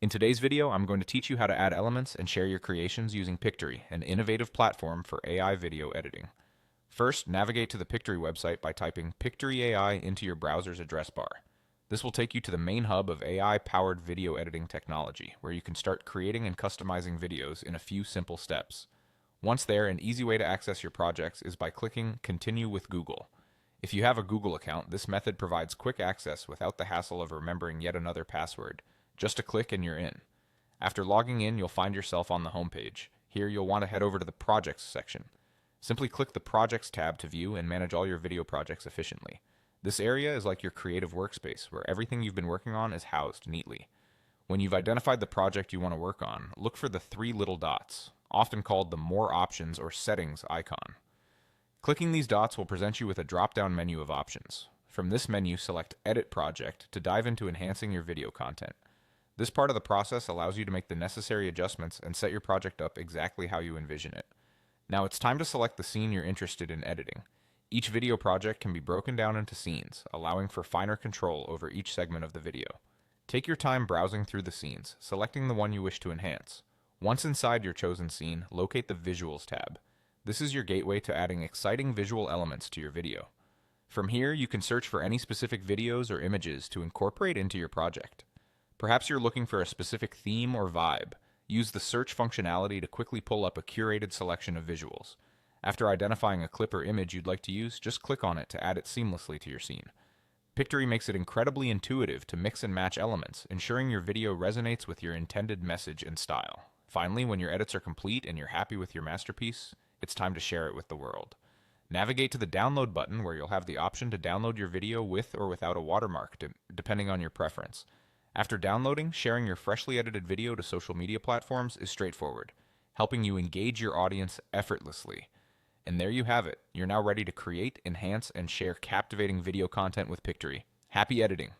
In today's video, I'm going to teach you how to add elements and share your creations using Pictory, an innovative platform for AI video editing. First, navigate to the Pictory website by typing Pictory AI into your browser's address bar. This will take you to the main hub of AI-powered video editing technology, where you can start creating and customizing videos in a few simple steps. Once there, an easy way to access your projects is by clicking Continue with Google. If you have a Google account, this method provides quick access without the hassle of remembering yet another password. Just a click and you're in. After logging in, you'll find yourself on the home page. Here, you'll want to head over to the Projects section. Simply click the Projects tab to view and manage all your video projects efficiently. This area is like your creative workspace, where everything you've been working on is housed neatly. When you've identified the project you want to work on, look for the three little dots, often called the More Options or Settings icon. Clicking these dots will present you with a drop-down menu of options. From this menu, select Edit Project to dive into enhancing your video content. This part of the process allows you to make the necessary adjustments and set your project up exactly how you envision it. Now it's time to select the scene you're interested in editing. Each video project can be broken down into scenes, allowing for finer control over each segment of the video. Take your time browsing through the scenes, selecting the one you wish to enhance. Once inside your chosen scene, locate the Visuals tab. This is your gateway to adding exciting visual elements to your video. From here, you can search for any specific videos or images to incorporate into your project. Perhaps you're looking for a specific theme or vibe. Use the search functionality to quickly pull up a curated selection of visuals. After identifying a clip or image you'd like to use, just click on it to add it seamlessly to your scene. Pictory makes it incredibly intuitive to mix and match elements, ensuring your video resonates with your intended message and style. Finally, when your edits are complete and you're happy with your masterpiece, it's time to share it with the world. Navigate to the Download button, where you'll have the option to download your video with or without a watermark, depending on your preference. After downloading, sharing your freshly edited video to social media platforms is straightforward, helping you engage your audience effortlessly. And there you have it. You're now ready to create, enhance, and share captivating video content with Pictory. Happy editing!